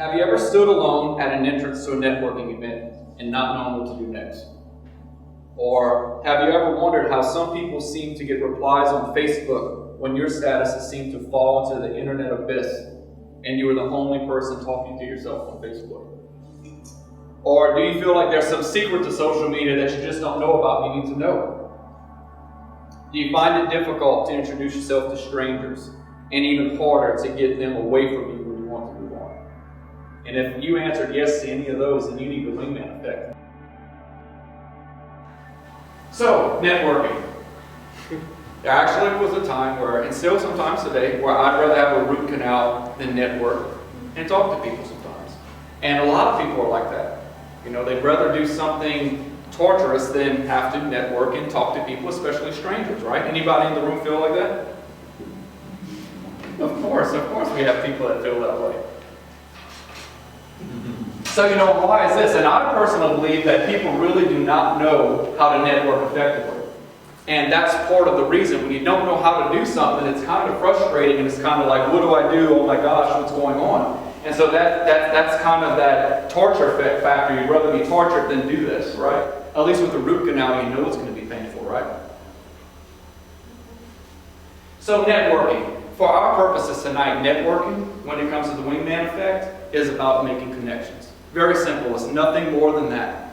Have you ever stood alone at an entrance to a networking event and not known what to do next? Or have you ever wondered how some people seem to get replies on Facebook when your statuses seem to fall into the internet abyss and you are the only person talking to yourself on Facebook? Or do you feel like there's some secret to social media that you just don't know about and you need to know? Do you find it difficult to introduce yourself to strangers and even harder to get them away from you when you want to move on? And if you answered yes to any of those, then you need the Wingman Effect. So, networking. There actually was a time where, and still sometimes today, where I'd rather have a root canal than network and talk to people sometimes. And a lot of people are like that. You know, they'd rather do something torturous than have to network and talk to people, especially strangers, right? Anybody in the room feel like that? Of course we have people that feel that way. So, you know, why is this? And I personally believe that people really do not know how to network effectively. And that's part of the reason. When you don't know how to do something, it's kind of frustrating and it's kind of like, what do I do? Oh my gosh, what's going on? And so that's kind of that torture factor. You'd rather be tortured than do this, right? At least with the root canal, you know it's going to be painful, right? So networking. For our purposes tonight, networking, when it comes to the Wingman Effect, is about making connections. Very simple. It's nothing more than that.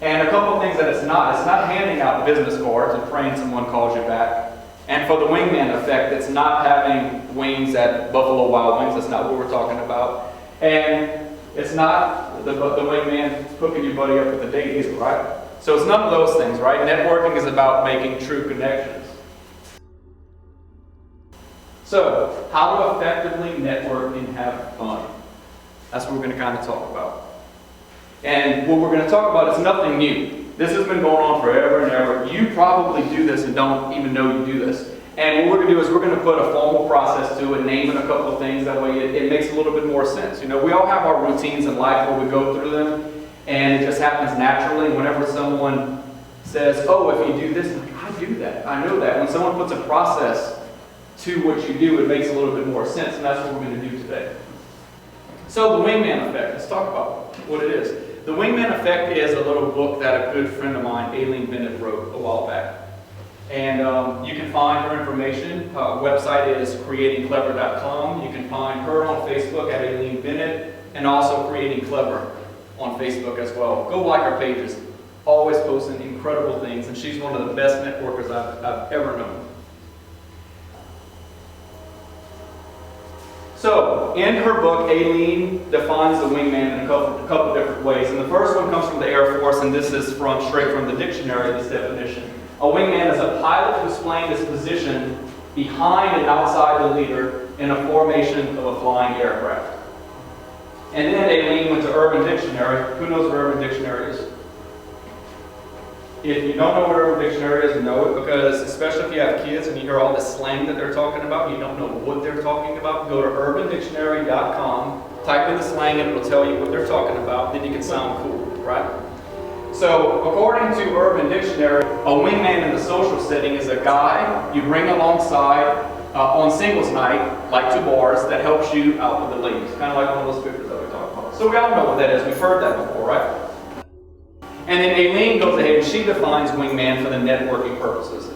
And a couple of things that it's not. It's not handing out business cards and praying someone calls you back. And for the Wingman Effect, it's not having wings at Buffalo Wild Wings. That's not what we're talking about. And it's not the wingman hooking your buddy up with a date either, right? So it's none of those things, right? Networking is about making true connections. So, how to effectively network and have fun. That's what we're going to kind of talk about. And what we're going to talk about is nothing new. This has been going on forever and ever. You probably do this and don't even know you do this. And what we're going to do is we're going to put a formal process to it, naming a couple of things. That way it makes a little bit more sense. You know, we all have our routines in life where we go through them, and it just happens naturally. Whenever someone says, oh, if you do this, I'm like, I do that. I know that. When someone puts a process to what you do, it makes a little bit more sense, and that's what we're going to do today. So the Wingman Effect, let's talk about what it is. The Wingman Effect is a little book that a good friend of mine, Aileen Bennett, wrote a while back. And you can find her information. Her website is creatingclever.com. You can find her on Facebook at Aileen Bennett, and also Creating Clever on Facebook as well. Go like her pages. Always posting incredible things, and she's one of the best networkers I've ever known. So, in her book, Aileen defines the wingman in a couple different ways. And the first one comes from the Air Force, and this is straight from the dictionary, this definition. A wingman is a pilot who's playing his position behind and outside the leader in a formation of a flying aircraft. And then Aileen went to Urban Dictionary. Who knows what Urban Dictionary is? If you don't know what Urban Dictionary is, know it, because especially if you have kids and you hear all this slang that they're talking about, you don't know what they're talking about, go to urbandictionary.com, type in the slang and it'll tell you what they're talking about, then you can sound cool, right? So, according to Urban Dictionary, a wingman in the social setting is a guy you bring alongside on singles night, like to bars, that helps you out with the ladies. Kind of like one of those pictures that we talked about. So we all know what that is. We've heard that before, right? And then Aileen goes ahead and she defines wingman for the networking purposes.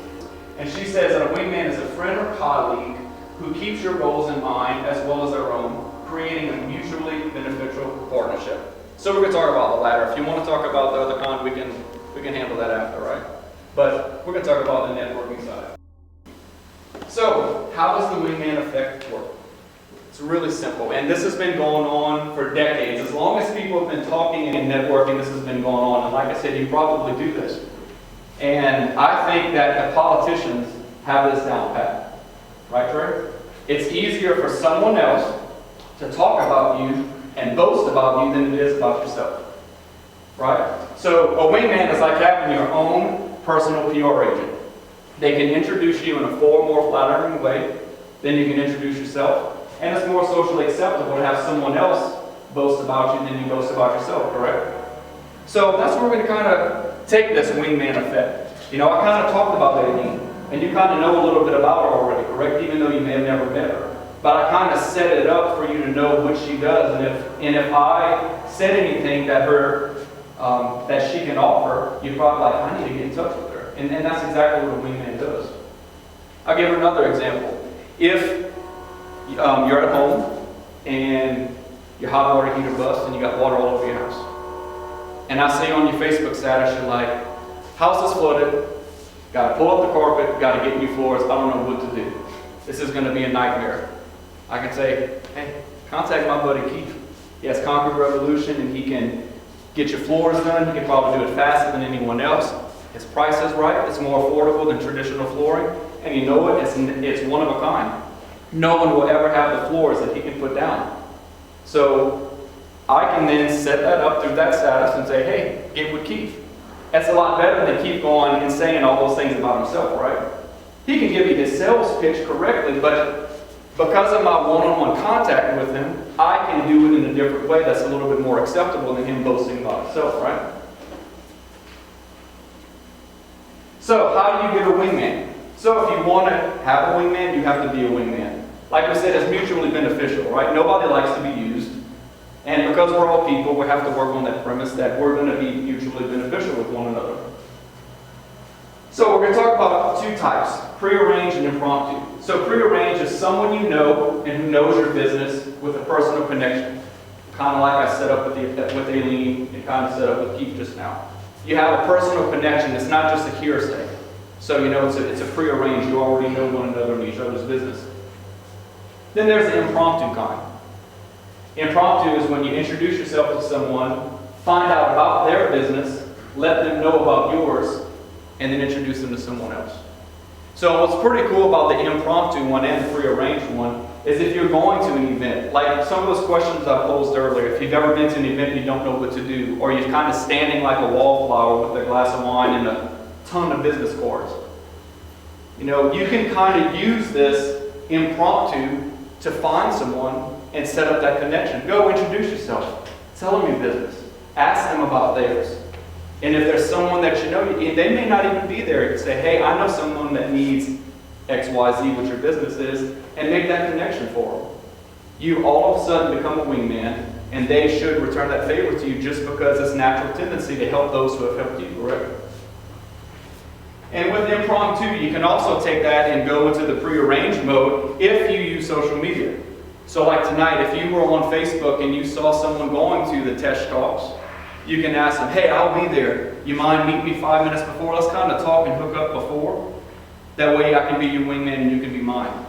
And she says that a wingman is a friend or colleague who keeps your goals in mind as well as their own, creating a mutually beneficial partnership. So we're going to talk about the latter. If you want to talk about the other kind, we can handle that after, right? But we're going to talk about the networking side. So, how does the Wingman Effect work? It's really simple, and this has been going on for decades. As long as people have been talking and networking, this has been going on. And like I said, you probably do this. And I think that the politicians have this down pat. Right, Trey? It's easier for someone else to talk about you and boast about you than it is about yourself. Right? So a wingman is like having your own personal PR agent. They can introduce you in a far more flattering way than you can introduce yourself. And it's more socially acceptable to have someone else boast about you than you boast about yourself, correct? So that's where we're going to kind of take this Wingman Effect. You know, I kind of talked about Aileen, and you kind of know a little bit about her already, correct? Even though you may have never met her. but I kind of set it up for you to know what she does, and if I said anything that that she can offer, you're probably like, I need to get in touch with her. And that's exactly what a wingman does. I'll give another example. If you're at home and your hot water heater busts and you got water all over your house, and I see on your Facebook status, you're like, house is flooded, got to pull up the carpet, got to get new floors, I don't know what to do. This is going to be a nightmare. I can say, hey, contact my buddy Keith. He has Conquered Revolution, and he can get your floors done. He can probably do it faster than anyone else. His price is right. It's more affordable than traditional flooring. And you know what? It's one of a kind. No one will ever have the floors that he can put down. So I can then set that up through that status and say, hey, get with Keith. That's a lot better than Keith going and saying all those things about himself, right? He can give you his sales pitch correctly, but because of my one-on-one contact with him, I can do it in a different way that's a little bit more acceptable than him boasting about himself, right? So, how do you get a wingman? So, if you want to have a wingman, you have to be a wingman. Like we said, it's mutually beneficial, right? Nobody likes to be used. And because we're all people, we have to work on that premise that we're going to be mutually beneficial with one another. So we're going to talk about two types, prearranged and impromptu. So prearranged is someone you know and who knows your business with a personal connection. Kind of like I set up with Aileen and kind of set up with Keith just now. You have a personal connection. It's not just a hearsay. So you know it's a prearranged. You already know one another and each other's business. Then there's the impromptu kind. Impromptu is when you introduce yourself to someone, find out about their business, let them know about yours, and then introduce them to someone else. So what's pretty cool about the impromptu one and the prearranged one is if you're going to an event, like some of those questions I posed earlier, if you've ever been to an event and you don't know what to do, or you're kind of standing like a wallflower with a glass of wine and a ton of business cards. You know, you can kind of use this impromptu to find someone and set up that connection. Go introduce yourself. Tell them your business. Ask them about theirs. And if there's someone that you know, they may not even be there. You can say, hey, I know someone that needs X, Y, Z, what your business is, and make that connection for them. You all of a sudden become a wingman, and they should return that favor to you just because it's natural tendency to help those who have helped you, correct? And with impromptu, you can also take that and go into the prearranged mode if you use social media. So like tonight, if you were on Facebook and you saw someone going to the TECHE Talks, you can ask them, hey, I'll be there. You mind meeting me 5 minutes before? Let's kind of talk and hook up before. That way I can be your wingman and you can be mine.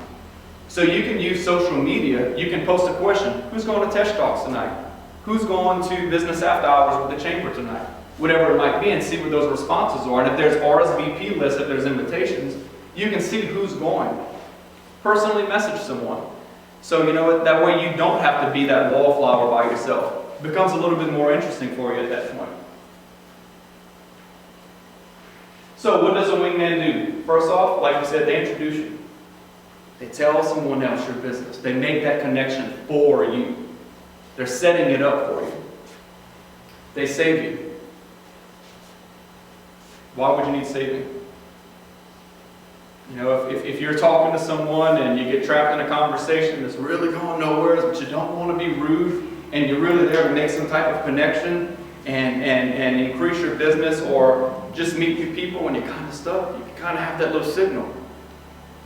So you can use social media. You can post a question. Who's going to TECHE Talks tonight? Who's going to business after hours with the chamber tonight? Whatever it might be, and see what those responses are. And if there's RSVP lists, if there's invitations, you can see who's going. Personally message someone. So you know what, that way you don't have to be that wallflower by yourself. It becomes a little bit more interesting for you at that point. So what does a wingman do? First off, like we said, they introduce you. They tell someone else your business. They make that connection for you. They're setting it up for you. They save you. Why would you need saving? You know, if you're talking to someone and you get trapped in a conversation that's really going nowhere, but you don't want to be rude, and you're really there to make some type of connection and increase your business, or just meet new people when you're kind of stuck, you can kind of have that little signal.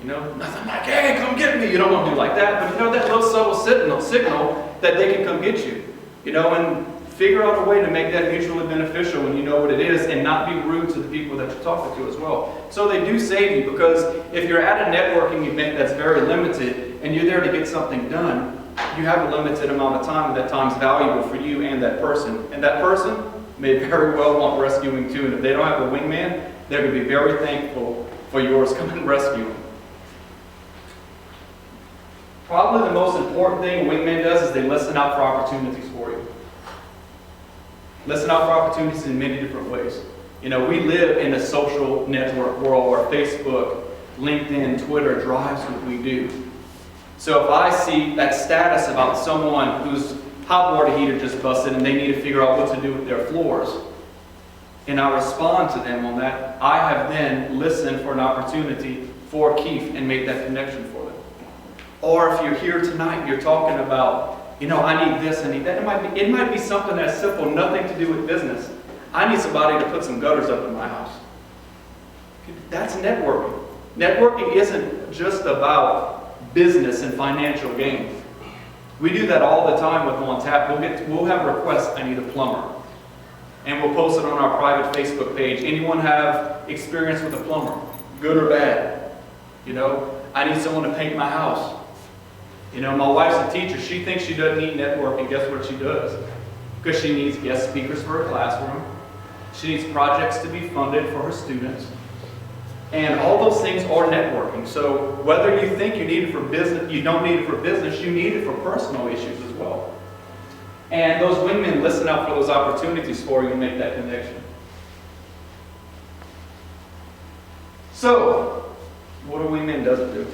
You know, nothing like, hey, come get me. You don't want to do like that, but you know that little subtle signal that they can come get you. You know, and figure out a way to make that mutually beneficial when you know what it is, and not be rude to the people that you're talking to as well. So they do save you, because if you're at a networking event that's very limited and you're there to get something done, you have a limited amount of time, and that time's valuable for you and that person. And that person may very well want rescuing too, and if they don't have a wingman, they're going to be very thankful for yours coming and rescue them. Probably the most important thing a wingman does is they listen out for opportunities for you. Listen out for opportunities in many different ways. You know, we live in a social network world where Facebook, LinkedIn, Twitter drives what we do. So if I see that status about someone whose hot water heater just busted and they need to figure out what to do with their floors, and I respond to them on that, I have then listened for an opportunity for Keith and made that connection for them. Or if you're here tonight and you're talking about, you know, I need this, I need that. It might be something that's simple, nothing to do with business. I need somebody to put some gutters up in my house. That's networking. Networking isn't just about business and financial gain. We do that all the time with On Tap. We'll have requests, I need a plumber. And we'll post it on our private Facebook page. Anyone have experience with a plumber? Good or bad? You know, I need someone to paint my house. You know, my wife's a teacher. She thinks she doesn't need networking. Guess what she does? Because she needs guest speakers for her classroom. She needs projects to be funded for her students. And all those things are networking. So whether you think you need it for business, you don't need it for business, you need it for personal issues as well. And those wingmen listen out for those opportunities for you and make that connection. So, what do wingmen doesn't do?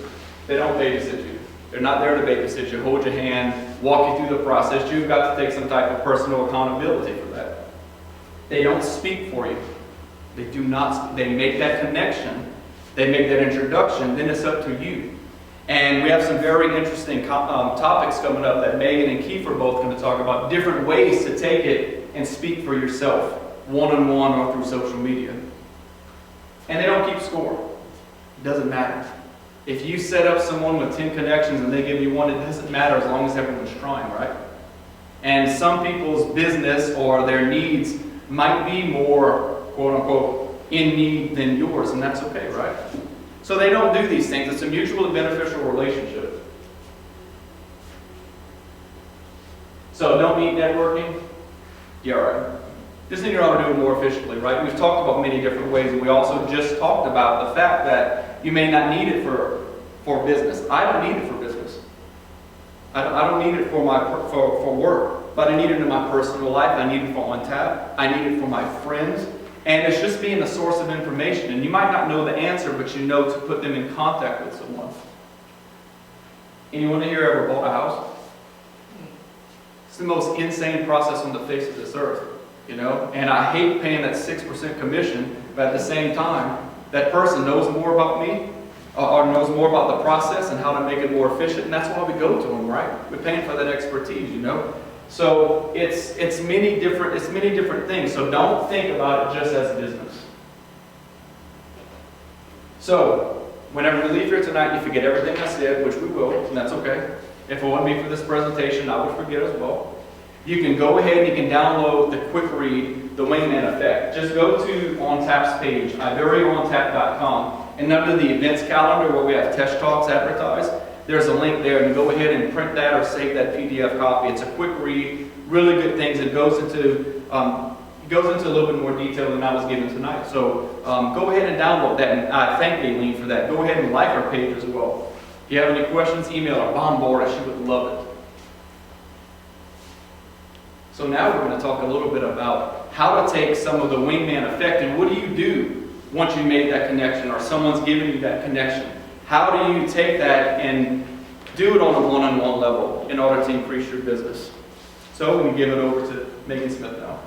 They don't babysit you. They're not there to babysit you, hold your hand, walk you through the process. You've got to take some type of personal accountability for that. They don't speak for you. They do not. They make that connection. They make that introduction. Then it's up to you. And we have some very interesting topics coming up that Megan and Keith are both going to talk about, different ways to take it and speak for yourself, one-on-one or through social media. And they don't keep score. It doesn't matter. If you set up someone with 10 connections and they give you one, it doesn't matter as long as everyone's trying, right? And some people's business or their needs might be more, quote-unquote, in need than yours, and that's okay, right? So they don't do these things. It's a mutually beneficial relationship. So don't need networking? Yeah, right. Just need to know how to do it more efficiently, right? We've talked about many different ways, and we also just talked about the fact that you may not need it for business. I don't need it for business. I don't need it for work, but I need it in my personal life. I need it for On Tap. I need it for my friends. And it's just being a source of information. And you might not know the answer, but you know to put them in contact with someone. Anyone here ever bought a house? It's the most insane process on the face of this earth, you know? And I hate paying that 6% commission, but at the same time, that person knows more about me, or knows more about the process and how to make it more efficient, and that's why we go to them, right? We're paying for that expertise, you know? So it's many different things. So don't think about it just as business. So whenever we leave here tonight, you forget everything I said, which we will, and that's okay. If it wasn't me for this presentation, I would forget as well. You can go ahead and you can download the quick read, the Wingman Effect. Just go to On Tap's page, IberiaOnTap.com, and under the events calendar where we have TECHE Talks advertised, there's a link there, and you go ahead and print that or save that PDF copy. It's a quick read, really good things. It goes into a little bit more detail than I was given tonight. So go ahead and download that, and I thank Aileen for that. Go ahead and like our page as well. If you have any questions, email her, bombard her. She would love it. So now we're going to talk a little bit about how to take some of the Wingman Effect, and what do you do once you made that connection or someone's given you that connection? How do you take that and do it on a one-on-one level in order to increase your business? So we give it over to Megan Smith now.